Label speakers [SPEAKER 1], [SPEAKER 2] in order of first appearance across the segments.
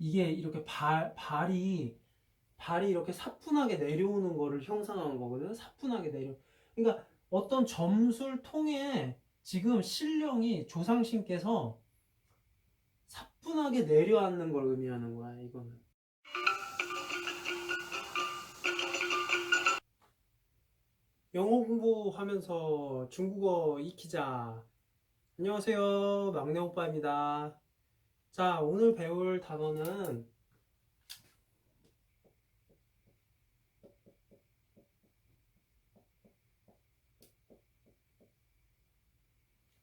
[SPEAKER 1] 이게 이렇게 발이 이렇게 사뿐하게 내려오는 거를 형상한 거거든. 사뿐하게 그러니까 어떤 점술 통해 지금 신령이 조상신께서 사뿐하게 내려앉는 걸 의미하는 거야, 이거는. 영어 공부하면서 중국어 익히자. 안녕하세요, 막내 오빠입니다. 자, 오늘 배울 단어는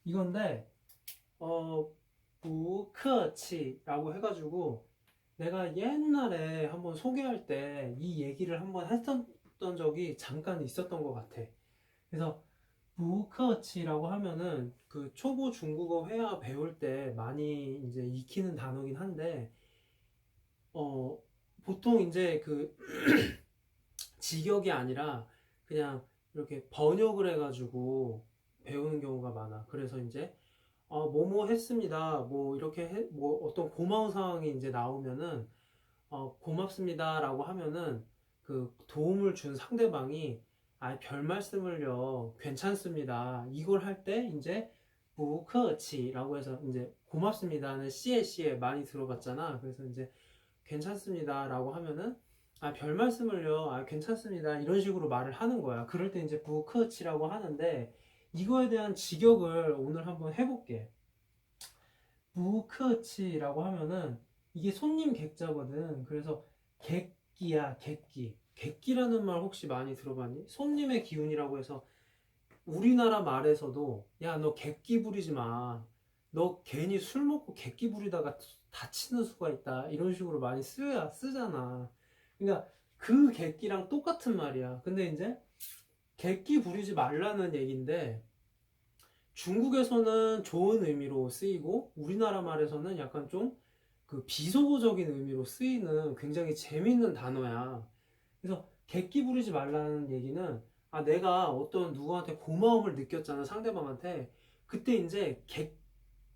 [SPEAKER 1] 이건데, 부커치라고 해가지고 내가 옛날에 한번 소개할 때 이 얘기를 한번 했던 적이 잠깐 있었던 것 같아. 그래서 부커치라고 하면은 그 초보 중국어 회화 배울 때 많이 이제 익히는 단어긴 한데, 어, 보통 이제 그 직역이 아니라 그냥 이렇게 번역을 해가지고 배우는 경우가 많아. 그래서 이제 뭐뭐 했습니다. 뭐 이렇게 뭐 어떤 고마운 상황이 이제 나오면은 고맙습니다라고 하면은 그 도움을 준 상대방이 별 말씀을요, 괜찮습니다. 이걸 할 때 이제 부커치라고 해서 이제 고맙습니다는 씨에 많이 들어봤잖아. 그래서 이제 괜찮습니다라고 하면은 별 말씀을요, 괜찮습니다. 이런 식으로 말을 하는 거야. 그럴 때 이제 부커치라고 하는데 이거에 대한 직역을 오늘 한번 해볼게. 부크치라고 하면은 이게 손님 객자거든. 그래서 객기야, 객기. 객기라는 말 혹시 많이 들어봤니? 손님의 기운이라고 해서 우리나라 말에서도 야, 너 객기 부리지 마. 너 괜히 술 먹고 객기 부리다가 다치는 수가 있다. 이런 식으로 많이 쓰잖아. 그러니까 그 객기랑 똑같은 말이야. 근데 이제 객기 부리지 말라는 얘기인데 중국에서는 좋은 의미로 쓰이고 우리나라 말에서는 약간 좀 그 비속어적인 의미로 쓰이는 굉장히 재밌는 단어야. 그래서 객기 부리지 말라는 얘기는 내가 어떤 누구한테 고마움을 느꼈잖아, 상대방한테. 그때 이제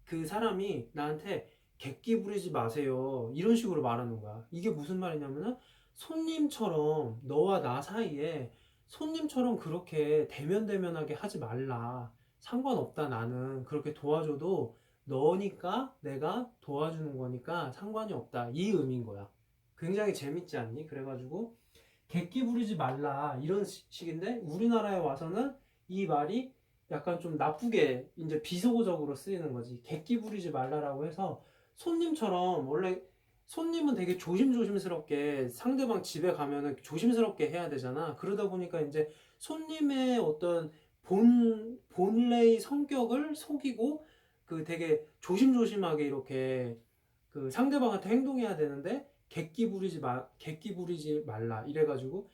[SPEAKER 1] 그 사람이 나한테 객기 부리지 마세요, 이런 식으로 말하는 거야. 이게 무슨 말이냐면은 손님처럼 너와 나 사이에 손님처럼 그렇게 대면대면하게 하지 말라. 상관없다. 나는 그렇게 도와줘도 너니까 내가 도와주는 거니까 상관이 없다. 이 의미인 거야. 굉장히 재밌지 않니? 그래가지고 객기 부리지 말라 이런 식인데 우리나라에 와서는 이 말이 약간 좀 나쁘게 이제 비속어적으로 쓰이는 거지. 객기 부리지 말라라고 해서 손님처럼, 원래 손님은 되게 조심조심스럽게 상대방 집에 가면은 조심스럽게 해야 되잖아. 그러다 보니까 이제 손님의 어떤 본래의 성격을 속이고 그 되게 조심조심하게 이렇게 그 상대방한테 행동해야 되는데 객기 부리지 말라 이래가지고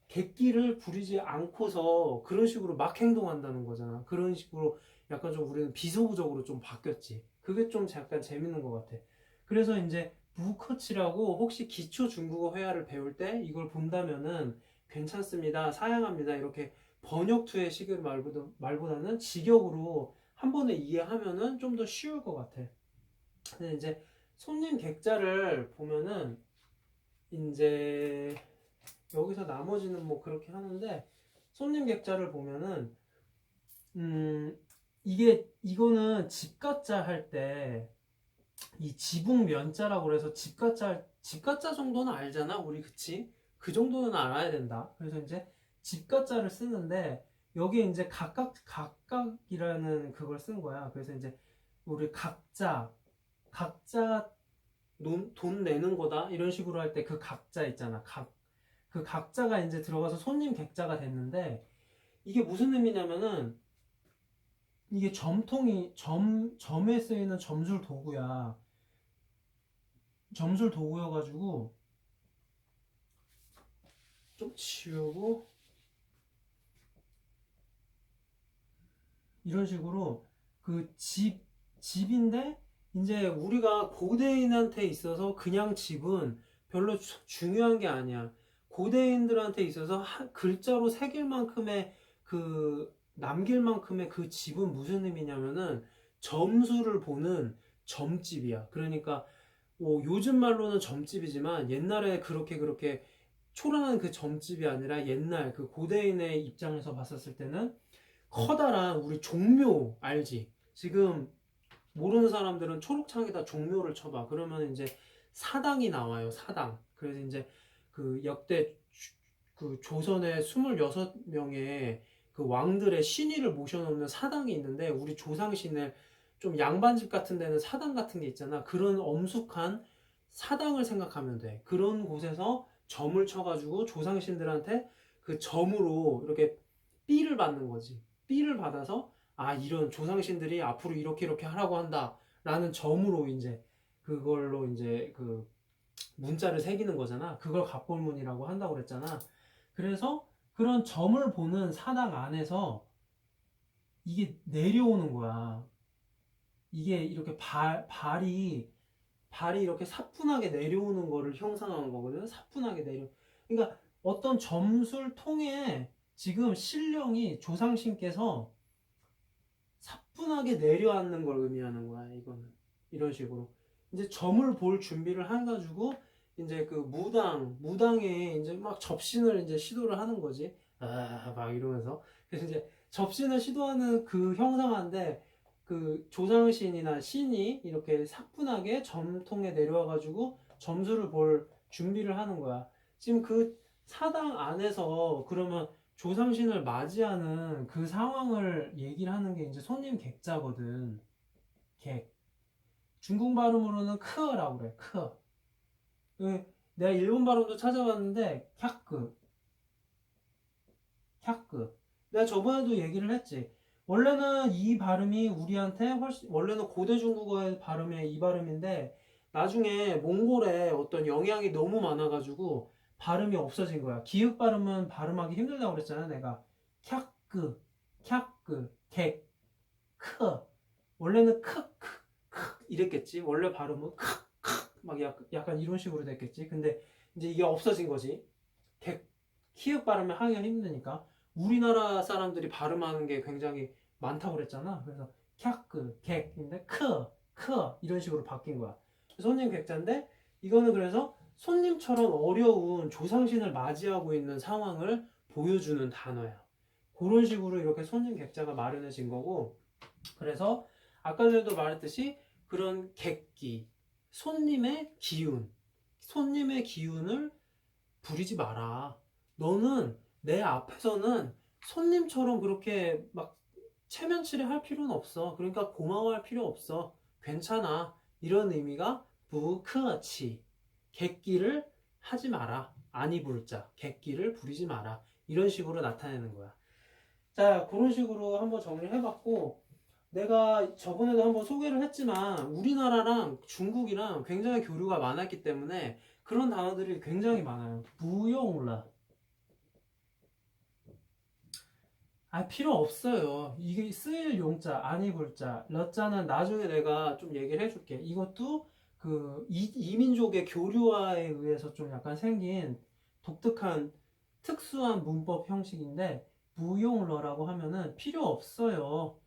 [SPEAKER 1] 객기를 부리지 않고서 그런 식으로 막 행동한다는 거잖아. 그런 식으로 약간 좀 우리는 비속어적으로 좀 바뀌었지. 그게 좀 약간 재밌는 것 같아. 그래서 이제 부커치라고 혹시 기초 중국어 회화를 배울 때 이걸 본다면은 괜찮습니다, 사양합니다 이렇게 번역투의 식의 말보다는 직역으로 한 번에 이해하면은 좀 더 쉬울 것 같아. 근데 이제 손님 객자를 보면은 이제 여기서 나머지는 뭐 그렇게 하는데 손님 객자를 보면은 음 이거는 집가자 할 때 이 지붕 면자라고 그래서 집가자 정도는 알잖아 우리. 그치? 그 정도는 알아야 된다. 그래서 이제 집가자를 쓰는데 여기에 이제 각각이라는 그걸 쓴 거야. 그래서 이제 우리 각자 돈 내는 거다 이런 식으로 할 때 그 각자 있잖아. 그 각자가 이제 들어가서 손님 객자가 됐는데 이게 무슨 의미냐면은 이게 점에 쓰이는 점술 도구야. 점술 도구여가지고 좀 치우고 이런 식으로 그 집인데 이제 우리가 고대인한테 있어서 그냥 집은 별로 중요한 게 아니야. 고대인들한테 있어서 글자로 새길 만큼의 남길 만큼의 그 집은 무슨 의미냐면은 점수를 보는 점집이야. 그러니까 요즘 말로는 점집이지만 옛날에 그렇게 초라한 그 점집이 아니라 옛날 그 고대인의 입장에서 봤었을 때는 커다란 우리 종묘 알지? 지금 모르는 사람들은 초록창에다 종묘를 쳐봐. 그러면 이제 사당이 나와요. 사당. 그래서 이제 그 역대 그 조선의 26명의 그 왕들의 신의를 모셔놓는 사당이 있는데 우리 조상신을 좀 양반집 같은 데는 사당 같은 게 있잖아. 그런 엄숙한 사당을 생각하면 돼. 그런 곳에서 점을 쳐가지고 조상신들한테 그 점으로 이렇게 삐를 받는 거지. 삐를 받아서 아, 이런 조상신들이 앞으로 이렇게 하라고 한다. 라는 점으로 이제 그걸로 이제 그 문자를 새기는 거잖아. 그걸 갑골문이라고 한다고 그랬잖아. 그래서 그런 점을 보는 사당 안에서 이게 내려오는 거야. 이게 이렇게 발이 이렇게 사뿐하게 내려오는 거를 형상한 거거든. 사뿐하게 그러니까 어떤 점술 통해 지금 신령이 조상신께서 사뿐하게 내려앉는 걸 의미하는 거야, 이거는. 이런 식으로. 이제 점을 볼 준비를 해가지고, 이제 그 무당에 이제 막 접신을 이제 시도를 하는 거지. 아, 막 이러면서. 그래서 이제 접신을 시도하는 그 형상한데, 그 조상신이나 신이 이렇게 사뿐하게 점통에 내려와가지고 점수를 볼 준비를 하는 거야. 지금 그 사당 안에서 그러면 조상신을 맞이하는 그 상황을 얘기를 하는 게 이제 손님 객자거든. 객. 중국 발음으로는 크라고 그래. 크. 내가 일본 발음도 찾아봤는데 캬크. 캬크. 내가 저번에도 얘기를 했지. 원래는 이 발음이 우리한테 원래는 고대 중국어의 발음이 이 발음인데 나중에 몽골에 어떤 영향이 너무 많아가지고 발음이 없어진 거야. 기읍 발음은 발음하기 힘들다고 그랬잖아, 내가. 캬크, 캬크, 객, 크. 원래는 크 이랬겠지. 원래 발음은 막 약간 이런 식으로 됐겠지. 근데 이제 이게 없어진 거지. 객, 키읔 발음을 하기가 힘드니까. 우리나라 사람들이 발음하는 게 굉장히 많다고 그랬잖아. 그래서 캬크, 객인데 크 이런 식으로 바뀐 거야. 손님 객자인데 이거는 그래서 손님처럼 어려운 조상신을 맞이하고 있는 상황을 보여주는 단어야. 그런 식으로 이렇게 손님 객자가 마련해진 거고, 그래서 아까 전에도 말했듯이 그런 객기, 손님의 기운을 부리지 마라. 너는 내 앞에서는 손님처럼 그렇게 막 체면치레 할 필요는 없어. 그러니까 고마워할 필요 없어. 괜찮아. 이런 의미가 부크치. 객기를 하지 마라. 아니 불자. 객기를 부리지 마라. 이런 식으로 나타내는 거야. 자, 그런 식으로 한번 정리를 해봤고, 내가 저번에도 한번 소개를 했지만 우리나라랑 중국이랑 굉장히 교류가 많았기 때문에 그런 단어들이 굉장히 많아요. 부용러. 필요 없어요. 이게 쓰일 용자, 아니 불자, 러자는 나중에 내가 좀 얘기를 해줄게. 이것도 그 이민족의 교류화에 의해서 좀 약간 생긴 독특한 특수한 문법 형식인데 무용러라고 하면은 필요 없어요.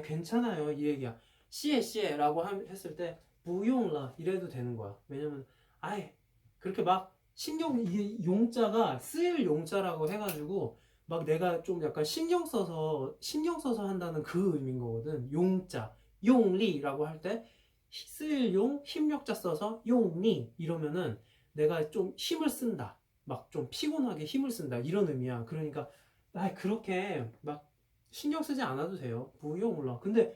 [SPEAKER 1] 괜찮아요. 이 얘기야. 씨에라고 했을 때 무용러 이래도 되는 거야. 왜냐면 그렇게 막 이게 용자가 쓰일 용자라고 해가지고 막 내가 좀 약간 신경 써서 한다는 그 의미인 거거든. 용자, 용리라고 할 때 쓸 용, 힘력자 써서 용리 이러면은 내가 좀 힘을 쓴다. 막 좀 피곤하게 힘을 쓴다. 이런 의미야. 그러니까 그렇게 막 신경 쓰지 않아도 돼요. 무용 올라. 근데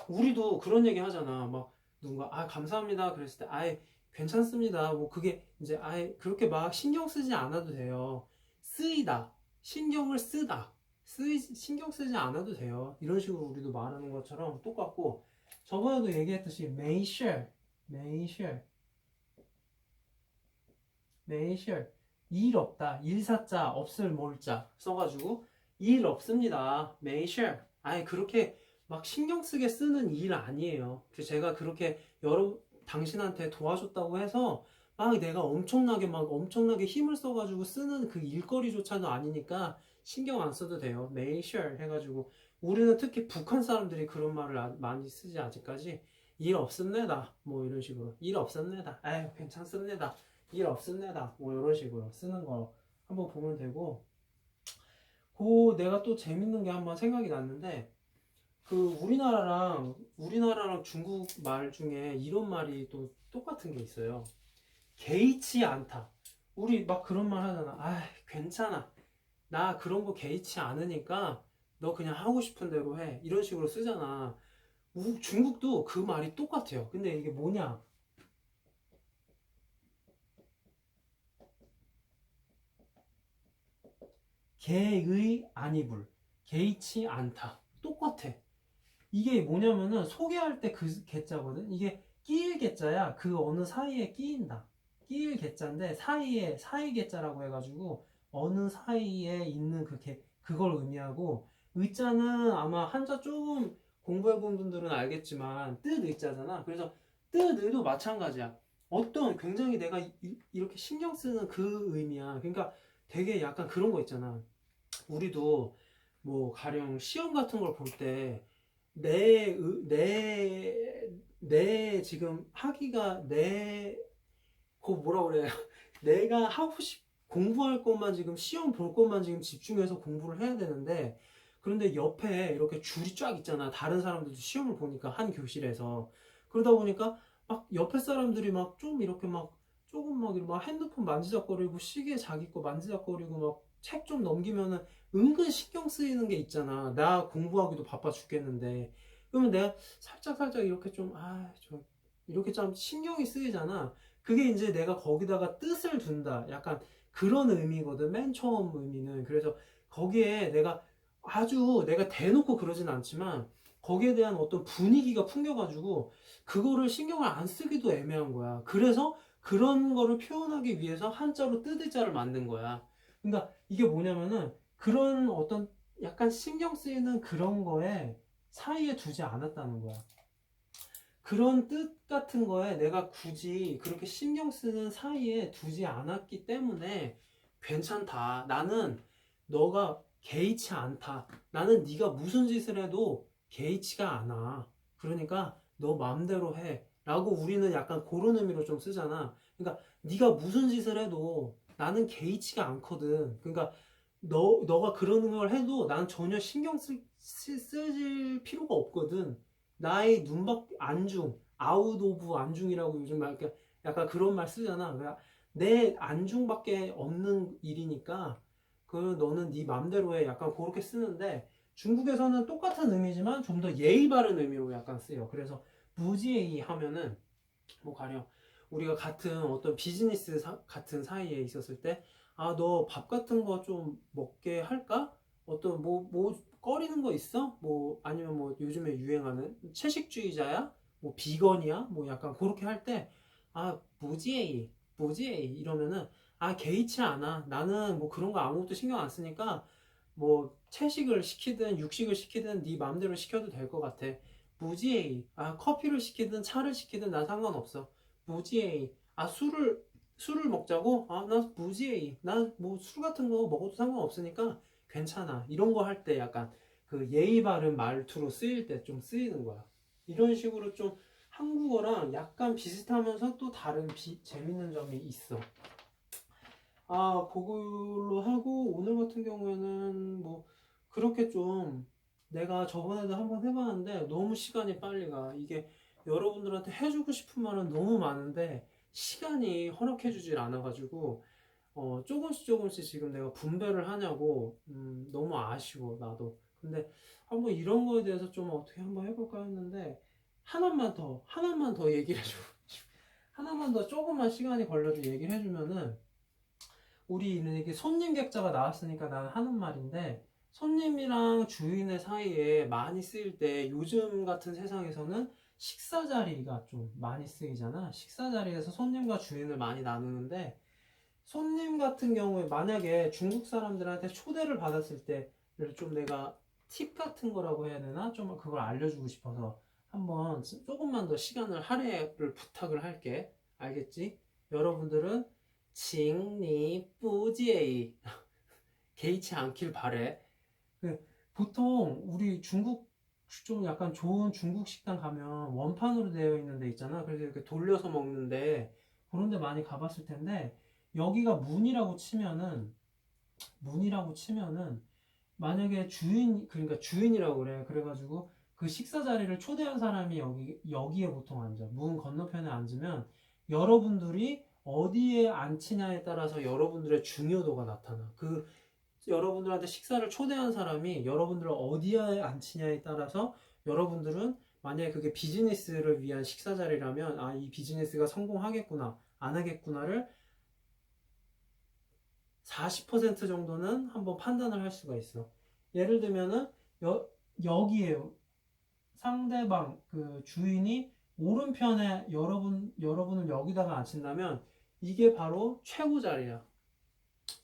[SPEAKER 1] 우리도 그런 얘기 하잖아. 막 누군가 감사합니다 그랬을 때 괜찮습니다. 뭐 그게 이제 그렇게 막 신경 쓰지 않아도 돼요. 쓰이다. 신경을 쓰다. 신경 쓰지 않아도 돼요. 이런 식으로 우리도 말하는 것처럼 똑같고, 저번에도 얘기했듯이 메이셜 일 없다. 일사자 없을 몰자 써가지고 일 없습니다. 메이셜 그렇게 막 신경 쓰게 쓰는 일 아니에요. 제가 그렇게 당신한테 도와줬다고 해서 막 내가 엄청나게 힘을 써가지고 쓰는 그 일거리조차도 아니니까 신경 안 써도 돼요. 메이셜 해가지고 우리는 특히 북한 사람들이 그런 말을 많이 쓰지 아직까지. 일 없습니다. 뭐 이런 식으로. 일 없습니다. 에휴, 괜찮습니다. 일 없습니다. 뭐 이런 식으로 쓰는 거 한번 보면 되고, 내가 또 재밌는 게 한번 생각이 났는데, 우리나라랑 중국 말 중에 이런 말이 또 똑같은 게 있어요. 개의치 않다. 우리 막 그런 말 하잖아. 아, 괜찮아. 나 그런 거 개의치 않으니까 너 그냥 하고 싶은 대로 해. 이런 식으로 쓰잖아. 중국도 그 말이 똑같아요. 근데 이게 뭐냐? 개의 아니불. 개의치 않다. 똑같아. 이게 뭐냐면은 소개할 때 그 개자거든. 이게 끼일 개자야. 그 어느 사이에 끼인다. 끼일 개자인데 사이에 사이 개자라고 해가지고 어느 사이에 있는 그걸 의미하고, 의자는 아마 한자 조금 공부해본 분들은 알겠지만 뜻 의자잖아. 그래서 뜻 의도 마찬가지야. 어떤 굉장히 내가 이렇게 신경 쓰는 그 의미야. 그러니까 되게 약간 그런 거 있잖아. 우리도 뭐 가령 시험 같은 걸 볼 때 내 지금 하기가 그 뭐라 그래. 내가 공부할 것만 지금 시험 볼 것만 지금 집중해서 공부를 해야 되는데, 그런데 옆에 이렇게 줄이 쫙 있잖아. 다른 사람들도 시험을 보니까 한 교실에서. 그러다 보니까 막 옆에 사람들이 막 좀 이렇게 막 조금 막 핸드폰 만지작거리고 시계 자기 거 만지작거리고 막 책 좀 넘기면은 은근 신경 쓰이는 게 있잖아. 나 공부하기도 바빠 죽겠는데. 그러면 내가 살짝 이렇게 이렇게 좀 신경이 쓰이잖아. 그게 이제 내가 거기다가 뜻을 둔다. 약간 그런 의미거든. 맨 처음 의미는. 그래서 거기에 내가 대놓고 그러진 않지만 거기에 대한 어떤 분위기가 풍겨가지고 그거를 신경을 안 쓰기도 애매한 거야. 그래서 그런 거를 표현하기 위해서 한자로 뜨들자를 만든 거야. 그러니까 이게 뭐냐면은 그런 어떤 약간 신경 쓰이는 그런 거에 사이에 두지 않았다는 거야. 그런 뜻 같은 거에 내가 굳이 그렇게 신경 쓰는 사이에 두지 않았기 때문에 괜찮다. 나는 너가 개의치 않다. 나는 네가 무슨 짓을 해도 개의치가 않아. 그러니까 너 마음대로 해. 라고 우리는 약간 그런 의미로 좀 쓰잖아. 그러니까 네가 무슨 짓을 해도 나는 개의치가 않거든. 그러니까 너가 그러는 걸 해도 난 전혀 쓸 필요가 없거든. 나의 눈밖 안중, 아웃 오브 안중이라고 요즘 막 약간 그런 말 쓰잖아. 그러니까 내 안중밖에 없는 일이니까 너는 네 맘대로 해. 약간 그렇게 쓰는데 중국에서는 똑같은 의미지만 좀 더 예의 바른 의미로 약간 쓰여. 그래서 무지의 하면은 뭐 가령 우리가 같은 어떤 비즈니스 같은 사이에 있었을 때, 아, 너 밥 같은 거 좀 먹게 할까? 어떤 꺼리는 거 있어? 뭐 아니면 뭐 요즘에 유행하는 채식주의자야? 뭐 비건이야? 뭐 약간 그렇게 할 때, 아, 무지에이 이러면은, 아, 개의치 않아. 나는 뭐 그런 거 아무것도 신경 안 쓰니까 뭐 채식을 시키든 육식을 시키든 네 맘대로 시켜도 될 것 같아. 무지에이. 아, 커피를 시키든 차를 시키든 나 상관없어. 무지에이. 아, 술을 먹자고? 아, 나 무지에이. 나 뭐 술 같은 거 먹어도 상관없으니까 괜찮아. 이런 거 할 때 약간 그 예의 바른 말투로 쓰일 때 좀 쓰이는 거야. 이런 식으로 좀 한국어랑 약간 비슷하면서 또 다른 재밌는 점이 있어. 아, 그걸로 하고, 오늘 같은 경우에는 뭐, 그렇게 좀, 내가 저번에도 한번 해봤는데, 너무 시간이 빨리 가. 이게 여러분들한테 해주고 싶은 말은 너무 많은데, 시간이 허락해주질 않아가지고, 조금씩 지금 내가 분배를 하냐고, 너무 아쉬워, 나도. 근데 한번 이런 거에 대해서 좀 어떻게 한번 해볼까 했는데, 하나만 더 얘기를 해줘. 하나만 더 조금만 시간이 걸려도 얘기를 해주면은, 우리는 이게 손님 객자가 나왔으니까 나는 하는 말인데, 손님이랑 주인의 사이에 많이 쓰일 때 요즘 같은 세상에서는 식사 자리가 좀 많이 쓰이잖아. 식사 자리에서 손님과 주인을 많이 나누는데, 손님 같은 경우에 만약에 중국 사람들한테 초대를 받았을 때를 좀 내가 팁 같은 거라고 해야 되나? 좀 그걸 알려주고 싶어서 한번 조금만 더 시간을 할애를 부탁을 할게. 알겠지? 여러분들은 칭니 뿌지에이 개의치 않길 바래. 보통 우리 중국 좀 약간 좋은 중국 식당 가면 원판으로 되어 있는 데 있잖아. 그래서 이렇게 돌려서 먹는데 그런 데 많이 가봤을 텐데 여기가 문이라고 치면은 만약에 그러니까 주인이라고 그래. 그래가지고 그 식사 자리를 초대한 사람이 여기에 보통 앉아. 문 건너편에 앉으면 여러분들이 어디에 앉히냐에 따라서 여러분들의 중요도가 나타나. 여러분들한테 식사를 초대한 사람이 여러분들을 어디에 앉히냐에 따라서 여러분들은 만약에 그게 비즈니스를 위한 식사 자리라면 아, 이 비즈니스가 성공하겠구나, 안 하겠구나를 40% 정도는 한번 판단을 할 수가 있어. 예를 들면은 여기에요. 상대방 그 주인이 오른편에 여러분을 여기다가 앉힌다면 이게 바로 최고 자리야.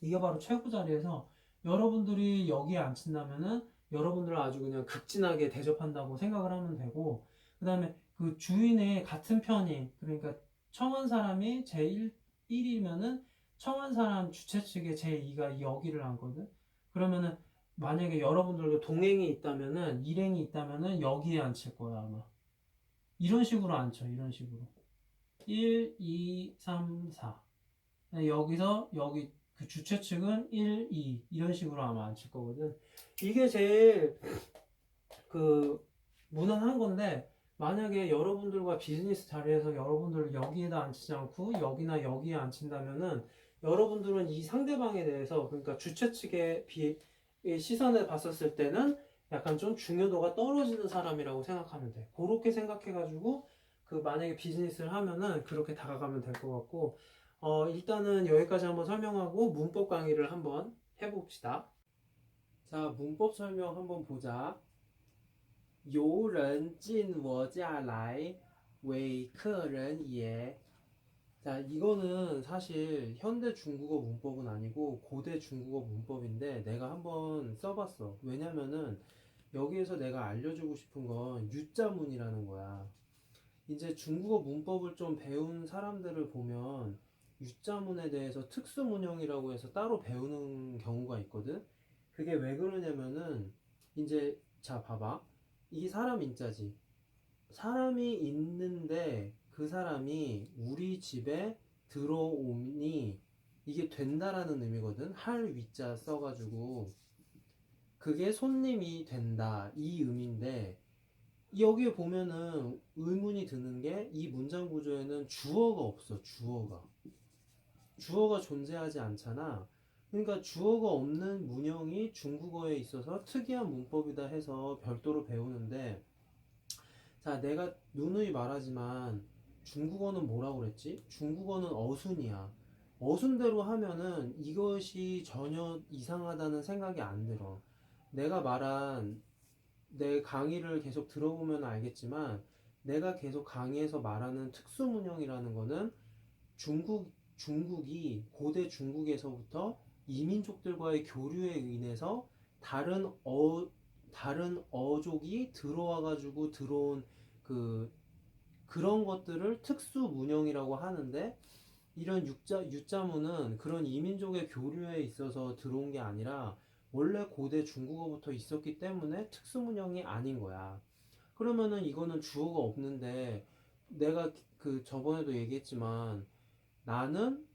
[SPEAKER 1] 이게 바로 최고 자리에서 여러분들이 여기에 앉힌다면은 여러분들을 아주 그냥 극진하게 대접한다고 생각을 하면 되고, 그 다음에 그 주인의 같은 편이, 그러니까 청한 사람이 제1이면은 청한 사람 주최 측의 제2가 여기를 앉거든. 그러면은 만약에 여러분들도 동행이 있다면은, 일행이 있다면은 여기에 앉힐 거야, 아마. 이런 식으로 앉혀, 이런 식으로. 1, 2, 3, 4. 여기서 여기 그 주최 측은 1, 2 이런 식으로 아마 앉힐 거거든. 이게 제일 그 무난한 건데 만약에 여러분들과 비즈니스 자리에서 여러분들 여기에다 앉히지 않고 여기나 여기에 앉힌다면은 여러분들은 이 상대방에 대해서 그러니까 주최 측의 시선에 봤었을 때는 약간 좀 중요도가 떨어지는 사람이라고 생각하면 돼. 그렇게 생각해가지고 그 만약에 비즈니스를 하면은 그렇게 다가가면 될 것 같고 일단은 여기까지 한번 설명하고 문법 강의를 한번 해봅시다. 자, 문법 설명 한번 보자. 有人进我家来为客人也. 자, 이거는 사실 현대 중국어 문법은 아니고 고대 중국어 문법인데 내가 한번 써봤어. 왜냐면은 여기에서 내가 알려주고 싶은 건 유자문이라는 거야. 이제 중국어 문법을 좀 배운 사람들을 보면 유자문에 대해서 특수문형이라고 해서 따로 배우는 경우가 있거든. 그게 왜 그러냐면은 이제 자 봐봐. 이 사람 인자지. 사람이 있는데 그 사람이 우리 집에 들어오니 이게 된다라는 의미거든. 할 위자 써가지고 그게 손님이 된다 이 의미인데 여기에 보면은 의문이 드는 게 이 문장 구조에는 주어가 없어. 주어가 존재하지 않잖아. 그러니까 주어가 없는 문형이 중국어에 있어서 특이한 문법이다 해서 별도로 배우는데 자, 내가 누누이 말하지만 중국어는 뭐라고 그랬지? 중국어는 어순이야. 어순대로 하면은 이것이 전혀 이상하다는 생각이 안 들어. 내가 말한 내 강의를 계속 들어보면 알겠지만 내가 계속 강의에서 말하는 특수문형이라는 거는 중국이 고대 중국에서부터 이민족들과의 교류에 인해서 다른 어족이 들어와 가지고 들어온 그 그런 것들을 특수문형이라고 하는데 이런 유자문은 그런 이민족의 교류에 있어서 들어온 게 아니라 원래 고대 중국어부터 있었기 때문에 특수문형이 아닌 거야. 그러면은 이거는 주어가 없는데 내가 그 저번에도 얘기했지만 나는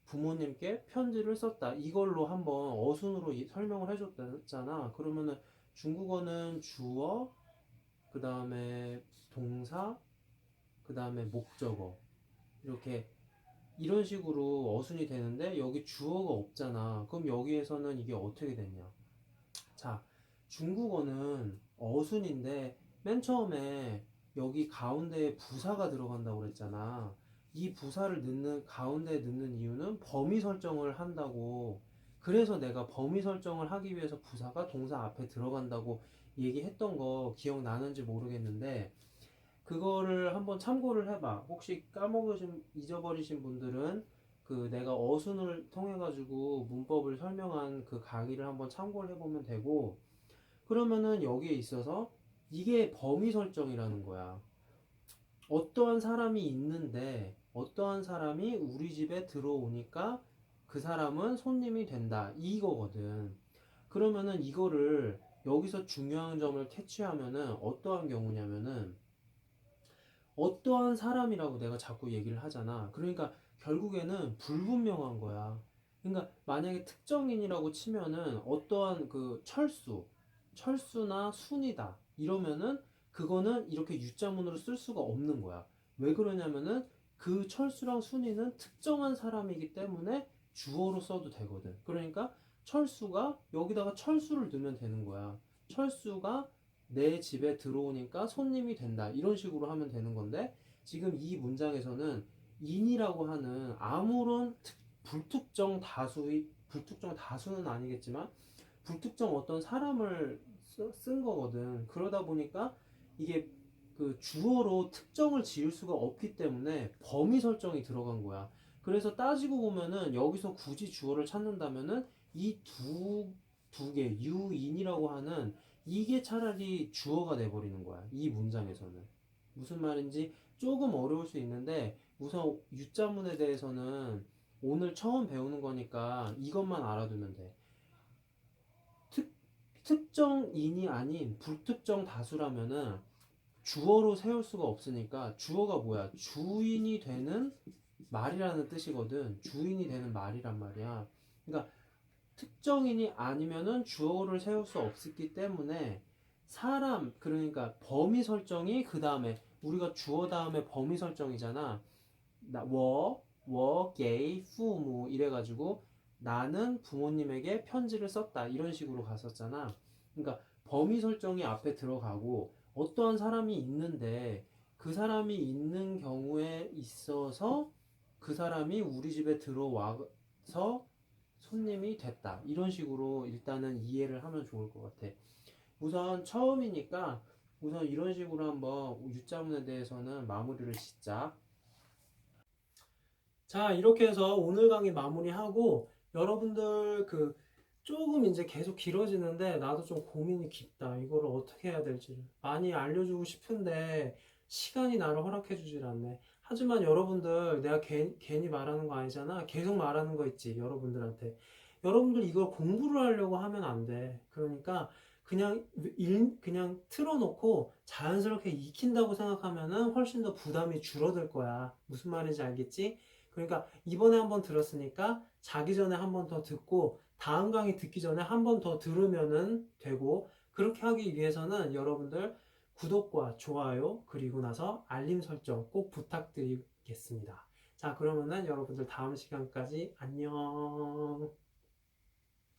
[SPEAKER 1] 부모님께 편지를 썼다. 이걸로 한번 어순으로 설명을 해줬잖아. 그러면은 중국어는 주어, 그 다음에 동사, 그 다음에 목적어. 이렇게 이런 식으로 어순이 되는데 여기 주어가 없잖아. 그럼 여기에서는 이게 어떻게 되냐? 자, 중국어는 어순인데 맨 처음에 여기 가운데에 부사가 들어간다고 그랬잖아. 이 부사를 가운데에 넣는 이유는 범위 설정을 한다고. 그래서 내가 범위 설정을 하기 위해서 부사가 동사 앞에 들어간다고 얘기했던 거 기억나는지 모르겠는데 그거를 한번 참고를 해봐. 혹시 잊어버리신 분들은 그 내가 어순을 통해 가지고 문법을 설명한 그 강의를 한번 참고를 해보면 되고 그러면은 여기에 있어서 이게 범위 설정이라는 거야. 어떠한 사람이 있는데 어떠한 사람이 우리 집에 들어오니까 그 사람은 손님이 된다 이거거든. 그러면은 이거를 여기서 중요한 점을 캐치하면은 어떠한 경우냐면은 어떠한 사람이라고 내가 자꾸 얘기를 하잖아. 그러니까 결국에는 불분명한 거야. 그러니까 만약에 특정인이라고 치면은 어떠한 그 철수나 순이다 이러면은 그거는 이렇게 유자문으로 쓸 수가 없는 거야. 왜 그러냐면은 그 철수랑 순이는 특정한 사람이기 때문에 주어로 써도 되거든. 그러니까 철수가 여기다가 철수를 넣으면 되는 거야. 철수가 내 집에 들어오니까 손님이 된다. 이런 식으로 하면 되는 건데 지금 이 문장에서는 인이라고 하는 아무런 불특정 다수는 아니겠지만 불특정 어떤 사람을 쓴 거거든. 그러다 보니까 이게 그 주어로 특정을 지을 수가 없기 때문에 범위 설정이 들어간 거야. 그래서 따지고 보면은 여기서 굳이 주어를 찾는다면은 이 두 개, 유인이라고 하는 이게 차라리 주어가 돼버리는 거야. 이 문장에서는. 무슨 말인지 조금 어려울 수 있는데 우선 유자문에 대해서는 오늘 처음 배우는 거니까 이것만 알아두면 돼. 특, 특정인이 아닌 불특정 다수라면은 주어로 세울 수가 없으니까 주어가 뭐야? 주인이 되는 말이라는 뜻이거든. 주인이 되는 말이란 말이야. 그러니까 특정인이 아니면은 주어를 세울 수 없기 때문에 사람 그러니까 범위 설정이 그 다음에 우리가 주어 다음에 범위 설정이잖아. 게이, 푸무 이래가지고 나는 부모님에게 편지를 썼다 이런 식으로 갔었잖아. 그러니까 범위 설정이 앞에 들어가고 어떠한 사람이 있는데 그 사람이 있는 경우에 있어서 그 사람이 우리 집에 들어와서 손님이 됐다. 이런 식으로 일단은 이해를 하면 좋을 것 같아. 우선 처음이니까 우선 이런 식으로 한번 유자문에 대해서는 마무리를 짓자. 자, 이렇게 해서 오늘 강의 마무리하고 여러분들 그 조금 이제 계속 길어지는데 나도 좀 고민이 깊다. 이거를 어떻게 해야 될지를 많이 알려주고 싶은데 시간이 나를 허락해 주질 않네. 하지만 여러분들 내가 괜히 말하는 거 아니잖아. 계속 말하는 거 있지, 여러분들한테. 여러분들 이걸 공부를 하려고 하면 안 돼. 그러니까 그냥 틀어놓고 자연스럽게 익힌다고 생각하면은 훨씬 더 부담이 줄어들 거야. 무슨 말인지 알겠지? 그러니까 이번에 한번 들었으니까 자기 전에 한 번 더 듣고 다음 강의 듣기 전에 한 번 더 들으면은 되고, 그렇게 하기 위해서는 여러분들 구독과 좋아요 그리고 나서 알림 설정 꼭 부탁드리겠습니다. 자, 그러면은 여러분들 다음 시간까지 안녕.